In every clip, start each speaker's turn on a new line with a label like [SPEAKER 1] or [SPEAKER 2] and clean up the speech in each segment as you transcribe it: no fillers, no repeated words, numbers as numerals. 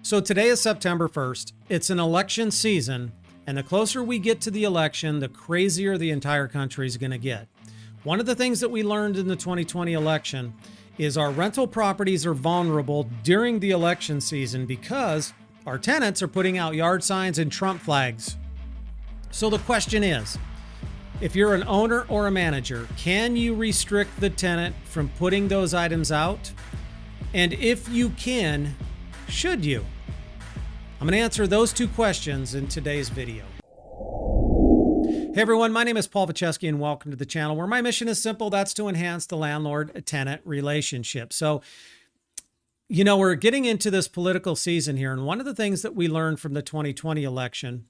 [SPEAKER 1] So today is September 1st. It's an election season, and the closer we get to the election, the crazier the entire country is going to get. One of the things that we learned in the 2020 election is our rental properties are vulnerable during the election season because our tenants are putting out yard signs and Trump flags. So the question is, if you're an owner or a manager, can you restrict the tenant from putting those items out? And if you can, should you? I'm going to answer those two questions in today's video. Hey everyone, my name is Vojchehoske and welcome to the channel where my mission is simple. That's to enhance the landlord-tenant relationship. So, we're getting into this political season here. And one of the things that we learned from the 2020 election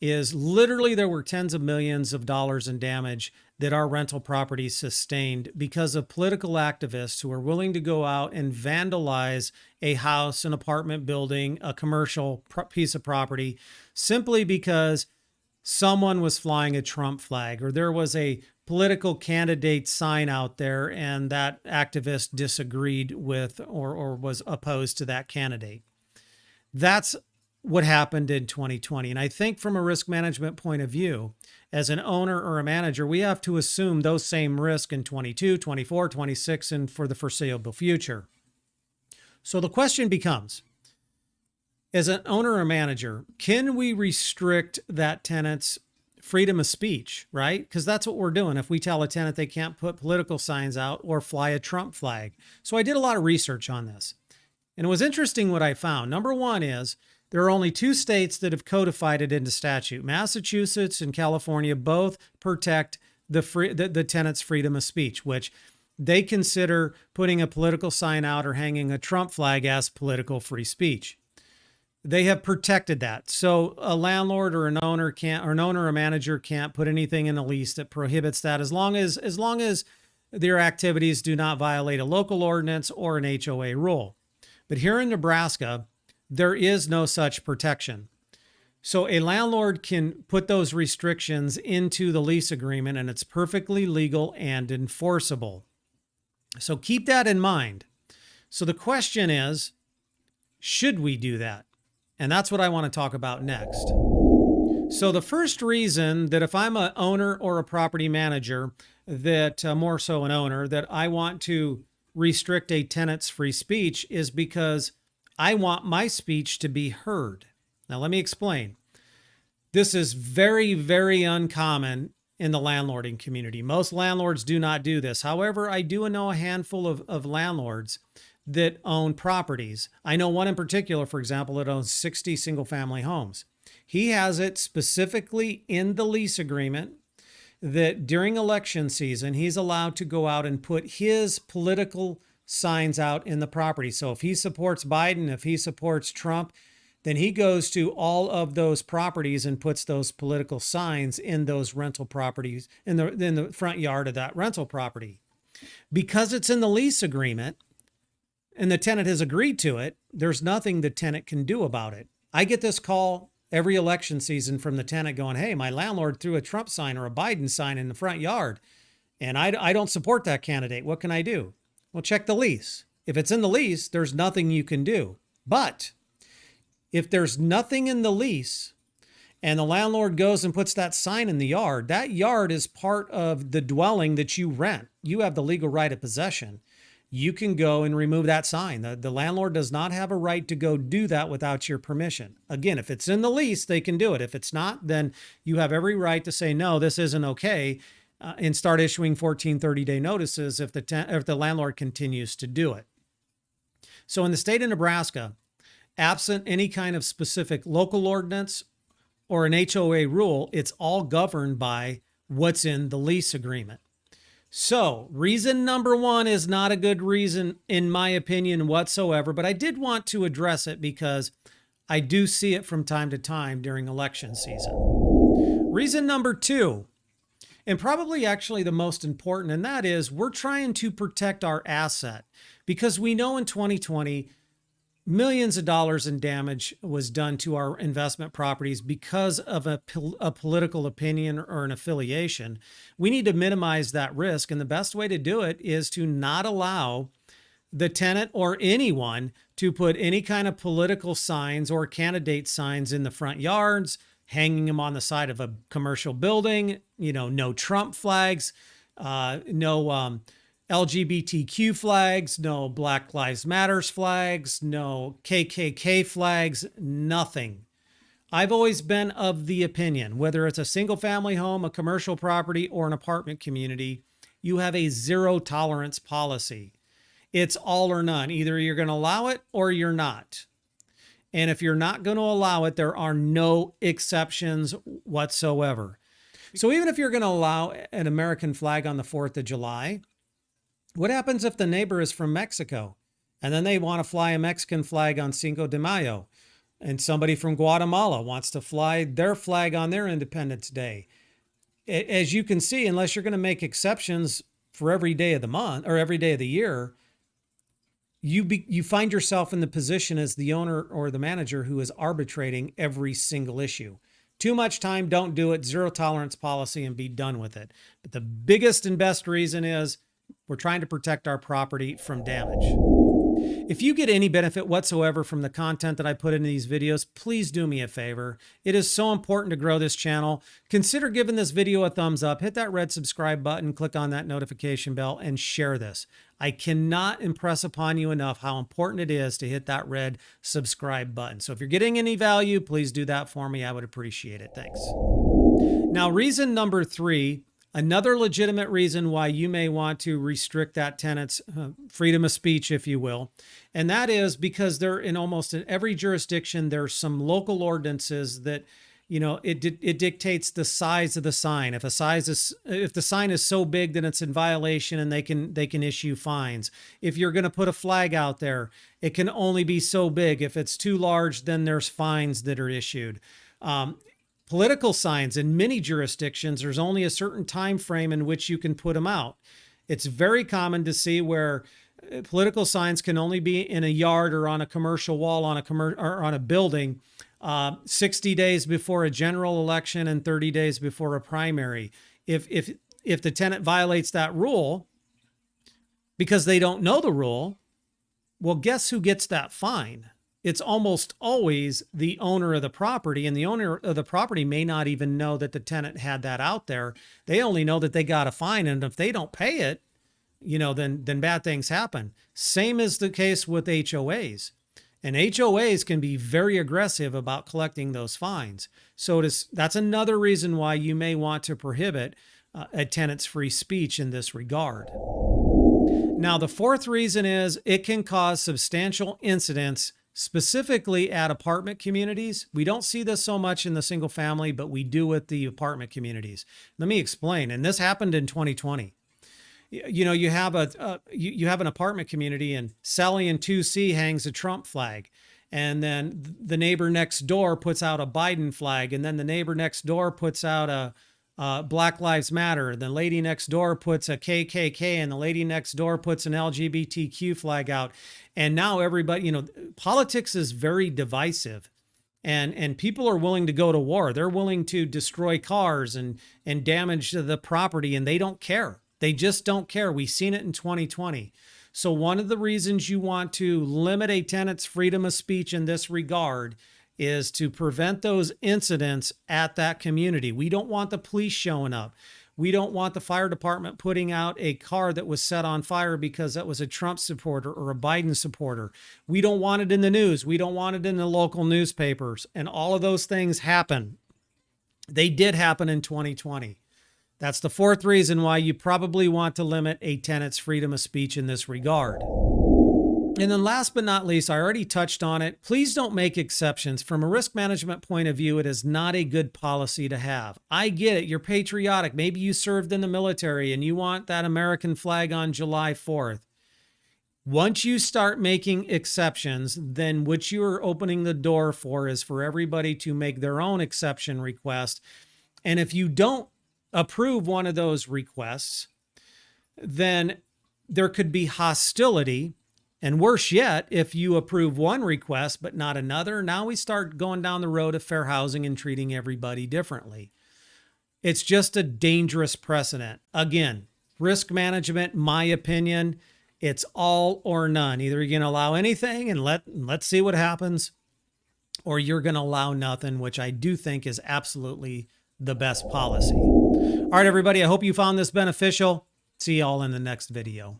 [SPEAKER 1] is literally there were tens of millions of dollars in damage that our rental properties sustained because of political activists who are willing to go out and vandalize a house, an apartment building, a commercial piece of property, simply because someone was flying a Trump flag or there was a political candidate sign out there and that activist disagreed with or was opposed to that candidate. That's what happened in 2020. And I think from a risk management point of view, as an owner or a manager, we have to assume those same risk in 22, 24, 26, and for the foreseeable future. So the question becomes, as an owner or manager, can we restrict that tenant's freedom of speech, right? Because that's what we're doing. If we tell a tenant they can't put political signs out or fly a Trump flag. So I did a lot of research on this. And it was interesting what I found. Number one is there are only two states that have codified it into statute. Massachusetts and California both protect the tenant's freedom of speech, which they consider putting a political sign out or hanging a Trump flag as political free speech. They have protected that. So a landlord or an owner can't, or an owner or a manager can't put anything in a lease that prohibits that as long as their activities do not violate a local ordinance or an HOA rule. But here in Nebraska, there is no such protection. So a landlord can put those restrictions into the lease agreement and it's perfectly legal and enforceable. So keep that in mind. So the question is, should we do that? And that's what I want to talk about next. So the first reason that if I'm an owner or a property manager, that more so an owner, that I want to restrict a tenant's free speech is because I want my speech to be heard. Now, let me explain. This is very, very uncommon in the landlording community. Most landlords do not do this. However, I do know a handful of landlords that own properties. I know one in particular, for example, that owns 60 single-family homes. He has it specifically in the lease agreement that during election season, he's allowed to go out and put his political signs out in the property. So if he supports Biden, if he supports Trump, then he goes to all of those properties and puts those political signs in those rental properties, in the front yard of that rental property. Because it's in the lease agreement and the tenant has agreed to it, there's nothing the tenant can do about it. I get this call every election season from the tenant going, hey, my landlord threw a Trump sign or a Biden sign in the front yard, and I don't support that candidate. What can I do? Well, check the lease. If it's in the lease, there's nothing you can do. But if there's nothing in the lease and the landlord goes and puts that sign in the yard, that yard is part of the dwelling that you rent. You have the legal right of possession. You can go and remove that sign. The landlord does not have a right to go do that without your permission. Again, if it's in the lease, they can do it. If it's not, then you have every right to say, no, this isn't okay. And start issuing 14 30-day notices if the landlord continues to do it. So in the state of Nebraska, absent any kind of specific local ordinance or an HOA rule, it's all governed by what's in the lease agreement. So reason number one is not a good reason, in my opinion, whatsoever, but I did want to address it because I do see it from time to time during election season. Reason number two, and probably actually the most important, and that is we're trying to protect our asset because we know in 2020, millions of dollars in damage was done to our investment properties because of a political opinion or an affiliation. We need to minimize that risk. And the best way to do it is to not allow the tenant or anyone to put any kind of political signs or candidate signs in the front yards, hanging them on the side of a commercial building, no Trump flags, no LGBTQ flags, no Black Lives Matters flags, no KKK flags, nothing. I've always been of the opinion, whether it's a single family home, a commercial property, or an apartment community, you have a zero tolerance policy. It's all or none. Either you're going to allow it or you're not. And if you're not going to allow it, there are no exceptions whatsoever. So even if you're going to allow an American flag on the 4th of July, what happens if the neighbor is from Mexico and then they want to fly a Mexican flag on Cinco de Mayo, and somebody from Guatemala wants to fly their flag on their Independence Day? As you can see, unless you're going to make exceptions for every day of the month or every day of the year, you find yourself in the position as the owner or the manager who is arbitrating every single issue. Too much time, don't do it, zero tolerance policy, and be done with it. But the biggest and best reason is we're trying to protect our property from damage. If you get any benefit whatsoever from the content that I put in these videos, please do me a favor. It is so important to grow this channel. Consider giving this video a thumbs up, hit that red subscribe button, click on that notification bell, and share this. I cannot impress upon you enough how important it is to hit that red subscribe button. So if you're getting any value, please do that for me. I would appreciate it. Thanks. Now, reason number 3, another legitimate reason why you may want to restrict that tenant's freedom of speech, if you will, and that is because they're in almost in every jurisdiction, there's some local ordinances that, it dictates the size of the sign. If the sign is so big that it's in violation, and they can issue fines. If you're going to put a flag out there, it can only be so big. If it's too large, then there's fines that are issued. Political signs in many jurisdictions, there's only a certain time frame in which you can put them out. It's very common to see where political signs can only be in a yard or on a commercial wall or on a building 60 days before a general election and 30 days before a primary. If the tenant violates that rule because they don't know the rule, well, guess who gets that fine? It's almost always the owner of the property, and the owner of the property may not even know that the tenant had that out there. They only know that they got a fine, and if they don't pay it, then bad things happen. Same is the case with HOAs. And HOAs can be very aggressive about collecting those fines. So that's another reason why you may want to prohibit a tenant's free speech in this regard. Now, the 4th reason is it can cause substantial incidents, specifically at apartment communities. We don't see this so much in the single family, but we do with the apartment communities. Let me explain. And this happened in 2020. You have an apartment community, and Sally in 2C hangs a Trump flag, and then the neighbor next door puts out a Biden flag, and then the neighbor next door puts out a Black Lives Matter. The lady next door puts a KKK, and the lady next door puts an LGBTQ flag out. And now everybody, politics is very divisive, and people are willing to go to war. They're willing to destroy cars and damage the property, and they don't care. They just don't care. We've seen it in 2020. So one of the reasons you want to limit a tenant's freedom of speech in this regard is to prevent those incidents at that community. We don't want the police showing up. We don't want the fire department putting out a car that was set on fire because that was a Trump supporter or a Biden supporter. We don't want it in the news. We don't want it in the local newspapers. And all of those things happen. They did happen in 2020. That's the 4th reason why you probably want to limit a tenant's freedom of speech in this regard. And then last but not least, I already touched on it. Please don't make exceptions. From a risk management point of view, it is not a good policy to have. I get it. You're patriotic. Maybe you served in the military and you want that American flag on July 4th. Once you start making exceptions, then what you're opening the door for is for everybody to make their own exception request. And if you don't approve one of those requests, then there could be hostility. And worse yet, if you approve one request but not another, now we start going down the road of fair housing and treating everybody differently. It's just a dangerous precedent. Again, risk management, my opinion, It's all or none. Either you're going to allow anything and let's see what happens, or you're going to allow nothing, which I do think is absolutely the best policy. All right, everybody, I hope you found this beneficial. See y'all in the next video.